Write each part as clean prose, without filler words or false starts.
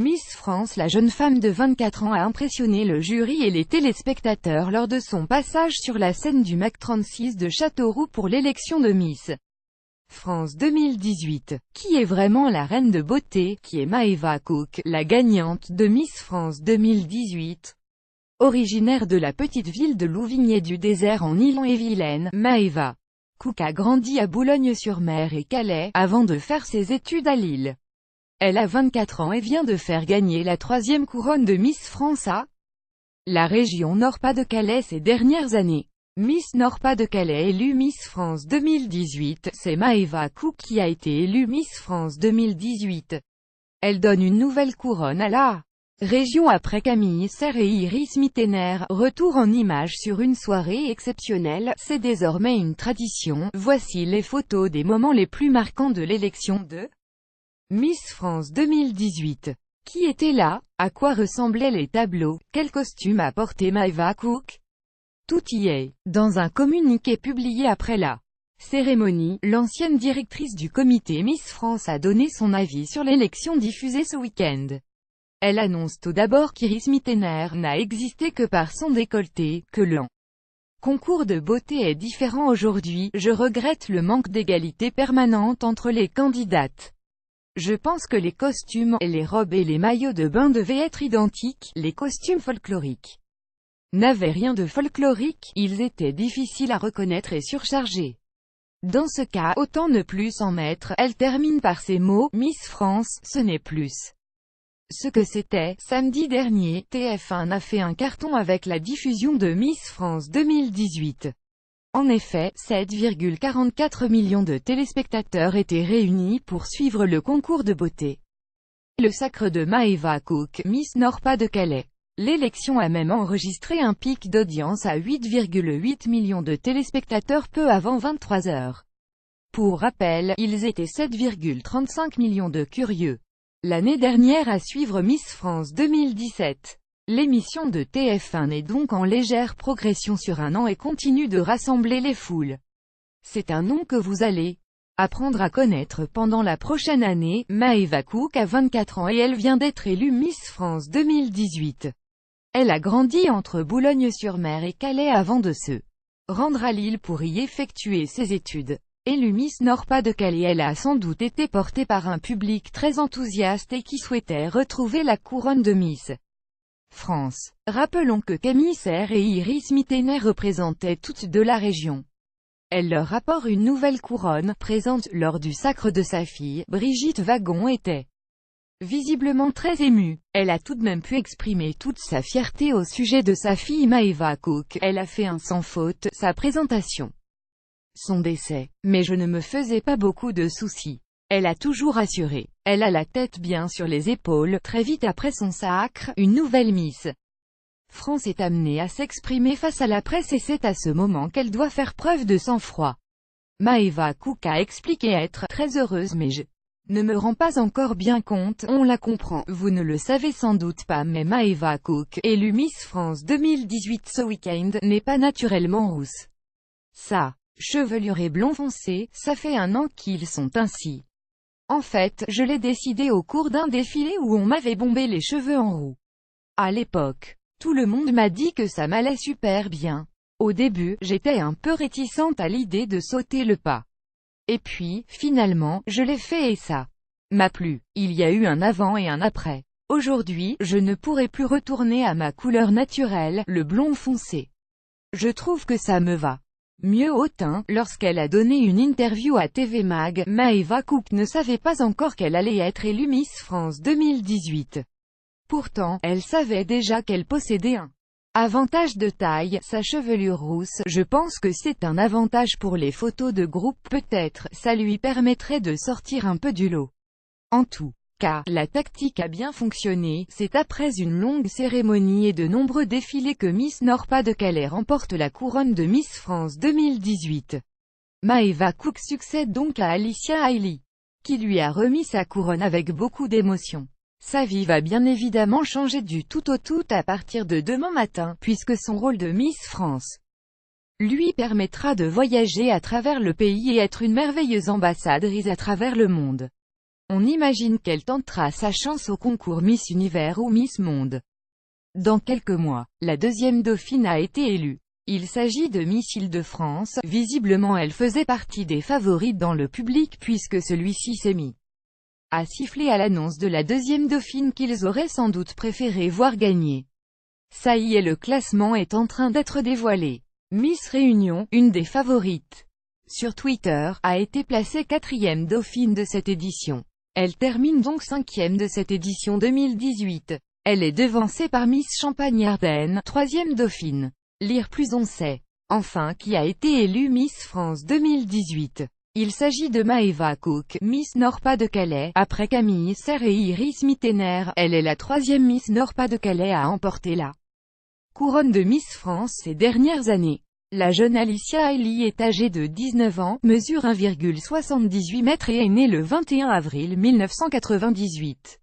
Miss France, la jeune femme de 24 ans a impressionné le jury et les téléspectateurs lors de son passage sur la scène du MAC 36 de Châteauroux pour l'élection de Miss France 2018. Qui est vraiment la reine de beauté? Qui est Maëva Cook, la gagnante de Miss France 2018? Originaire de la petite ville de Louvigné-du-Désert en Ille-et-Vilaine, Maëva Cook a grandi à Boulogne-sur-Mer et Calais, avant de faire ses études à Lille. Elle a 24 ans et vient de faire gagner la 3e couronne de Miss France à la région Nord-Pas-de-Calais ces dernières années. Miss Nord-Pas-de-Calais élue Miss France 2018, c'est Maëva Cook qui a été élue Miss France 2018. Elle donne une nouvelle couronne à la région après Camille Serre et Iris Mittener. Retour en images sur une soirée exceptionnelle, c'est désormais une tradition. Voici les photos des moments les plus marquants de l'élection de Miss France 2018. Qui était là? À quoi ressemblaient les tableaux? Quel costume a porté Maëva Cook? Tout y est. Dans un communiqué publié après la cérémonie, l'ancienne directrice du comité Miss France a donné son avis sur l'élection diffusée ce week-end. Elle annonce tout d'abord qu'Iris Mittener n'a existé que par son décolleté, que le concours de beauté est différent aujourd'hui. Je regrette le manque d'égalité permanente entre les candidates. Je pense que les costumes, les robes et les maillots de bain devaient être identiques. Les costumes folkloriques n'avaient rien de folklorique, ils étaient difficiles à reconnaître et surchargés. Dans ce cas, autant ne plus s'en mettre. Elle termine par ces mots: Miss France, ce n'est plus ce que c'était. Samedi dernier, TF1 a fait un carton avec la diffusion de Miss France 2018. En effet, 7,44 millions de téléspectateurs étaient réunis pour suivre le concours de beauté. Le sacre de Maëva Cook, Miss Nord-Pas-de-Calais. L'élection a même enregistré un pic d'audience à 8,8 millions de téléspectateurs peu avant 23 heures. Pour rappel, ils étaient 7,35 millions de curieux l'année dernière à suivre Miss France 2017. L'émission de TF1 est donc en légère progression sur un an et continue de rassembler les foules. C'est un nom que vous allez apprendre à connaître pendant la prochaine année. Maëva Cook a 24 ans et elle vient d'être élue Miss France 2018. Elle a grandi entre Boulogne-sur-Mer et Calais avant de se rendre à Lille pour y effectuer ses études. Élue Miss Nord-Pas-de-Calais, elle a sans doute été portée par un public très enthousiaste et qui souhaitait retrouver la couronne de Miss France. Rappelons que Camille Serre et Iris Mittener représentaient toutes de la région. Elle leur apporte une nouvelle couronne. Présente lors du sacre de sa fille, Brigitte Wagon était visiblement très émue. Elle a tout de même pu exprimer toute sa fierté au sujet de sa fille Maëva Cook. Elle a fait un sans faute, sa présentation, son décès. Mais je ne me faisais pas beaucoup de soucis. Elle a toujours assuré. Elle a la tête bien sur les épaules. Très vite après son sacre, une nouvelle Miss France est amenée à s'exprimer face à la presse et c'est à ce moment qu'elle doit faire preuve de sang-froid. Maëva Cook a expliqué être très heureuse, mais je ne me rends pas encore bien compte. On la comprend. Vous ne le savez sans doute pas, mais Maëva Cook, élue Miss France 2018 ce week-end, n'est pas naturellement rousse. Sa chevelure est blond foncé. Ça fait un an qu'ils sont ainsi. En fait, je l'ai décidé au cours d'un défilé où on m'avait bombé les cheveux en roux. À l'époque, tout le monde m'a dit que ça m'allait super bien. Au début, j'étais un peu réticente à l'idée de sauter le pas. Et puis, finalement, je l'ai fait et ça m'a plu. Il y a eu un avant et un après. Aujourd'hui, je ne pourrai plus retourner à ma couleur naturelle, le blond foncé. Je trouve que ça me va mieux au teint. Lorsqu'elle a donné une interview à TV Mag, Maëva Cook ne savait pas encore qu'elle allait être élue Miss France 2018. Pourtant, elle savait déjà qu'elle possédait un avantage de taille, sa chevelure rousse. Je pense que c'est un avantage pour les photos de groupe. Peut-être, ça lui permettrait de sortir un peu du lot. En tout cas, la tactique a bien fonctionné. C'est après une longue cérémonie et de nombreux défilés que Miss Nord-Pas-de-Calais remporte la couronne de Miss France 2018. Maëva Cook succède donc à Alicia Hailey, qui lui a remis sa couronne avec beaucoup d'émotion. Sa vie va bien évidemment changer du tout au tout à partir de demain matin, puisque son rôle de Miss France lui permettra de voyager à travers le pays et être une merveilleuse ambassadrice à travers le monde. On imagine qu'elle tentera sa chance au concours Miss Univers ou Miss Monde. Dans quelques mois, la deuxième dauphine a été élue. Il s'agit de Miss Île-de-France. Visiblement elle faisait partie des favorites dans le public puisque celui-ci s'est mis à siffler à l'annonce de la deuxième dauphine qu'ils auraient sans doute préféré voir gagner. Ça y est, le classement est en train d'être dévoilé. Miss Réunion, une des favorites sur Twitter, a été placée 4e dauphine de cette édition. Elle termine donc 5e de cette édition 2018. Elle est devancée par Miss Champagne-Ardenne, 3e dauphine. Lire plus on sait. Enfin, qui a été élue Miss France 2018. Il s'agit de Maëva Cook, Miss Nord-Pas-de-Calais, après Camille Serre et Iris Mittener. Elle est la 3e Miss Nord-Pas-de-Calais à emporter la couronne de Miss France ces dernières années. La jeune Alicia Hailey est âgée de 19 ans, mesure 1,78 m et est née le 21 avril 1998.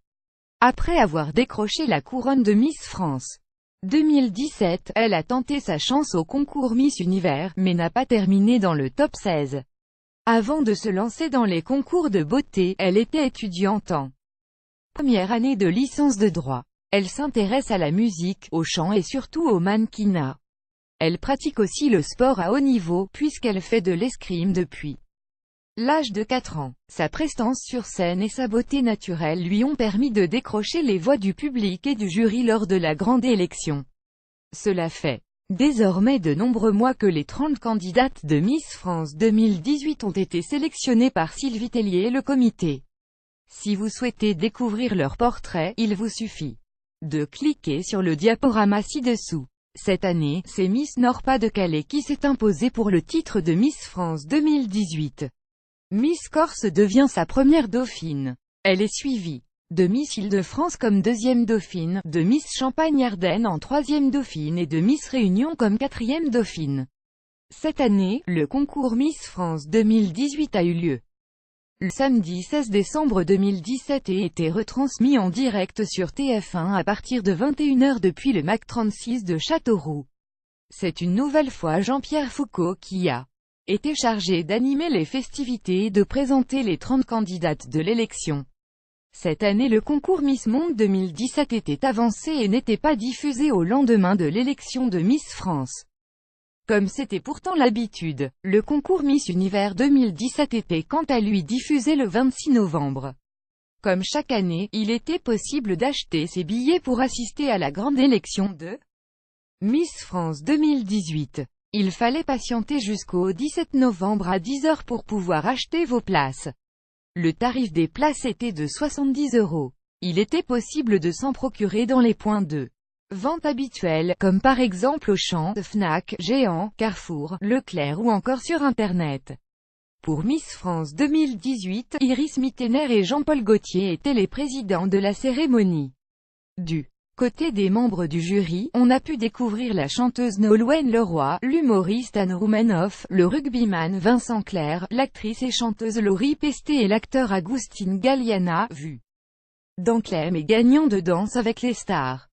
Après avoir décroché la couronne de Miss France 2017, elle a tenté sa chance au concours Miss Univers, mais n'a pas terminé dans le top 16. Avant de se lancer dans les concours de beauté, elle était étudiante en première année de licence de droit. Elle s'intéresse à la musique, au chant et surtout au mannequinat. Elle pratique aussi le sport à haut niveau, puisqu'elle fait de l'escrime depuis l'âge de 4 ans. Sa prestance sur scène et sa beauté naturelle lui ont permis de décrocher les voix du public et du jury lors de la grande élection. Cela fait désormais de nombreux mois que les 30 candidates de Miss France 2018 ont été sélectionnées par Sylvie Tellier et le comité. Si vous souhaitez découvrir leur portrait, il vous suffit de cliquer sur le diaporama ci-dessous. Cette année, c'est Miss Nord-Pas-de-Calais qui s'est imposée pour le titre de Miss France 2018. Miss Corse devient sa première dauphine. Elle est suivie de Miss Île-de-France comme 2e dauphine, de Miss Champagne-Ardenne en 3e dauphine et de Miss Réunion comme 4e dauphine. Cette année, le concours Miss France 2018 a eu lieu le samedi 16 décembre 2017 et été retransmis en direct sur TF1 à partir de 21 h depuis le MAC 36 de Châteauroux. C'est une nouvelle fois Jean-Pierre Foucault qui a été chargé d'animer les festivités et de présenter les 30 candidates de l'élection. Cette année, le concours Miss Monde 2017 était avancé et n'était pas diffusé au lendemain de l'élection de Miss France. Comme c'était pourtant l'habitude, le concours Miss Univers 2017 était quant à lui diffusé le 26 novembre. Comme chaque année, il était possible d'acheter ses billets pour assister à la grande élection de Miss France 2018. Il fallait patienter jusqu'au 17 novembre à 10 h pour pouvoir acheter vos places. Le tarif des places était de 70 €. Il était possible de s'en procurer dans les points de vente habituels, comme par exemple Auchan, Fnac, Géant, Carrefour, Leclerc ou encore sur Internet. Pour Miss France 2018, Iris Mittener et Jean-Paul Gaultier étaient les présidents de la cérémonie. Du côté des membres du jury, on a pu découvrir la chanteuse Nolwenn Leroy, l'humoriste Anne Roumanoff, le rugbyman Vincent Clerc, l'actrice et chanteuse Laurie Pestet et l'acteur Agustin Galliana, vu dans Clem et gagnant de Danse avec les stars.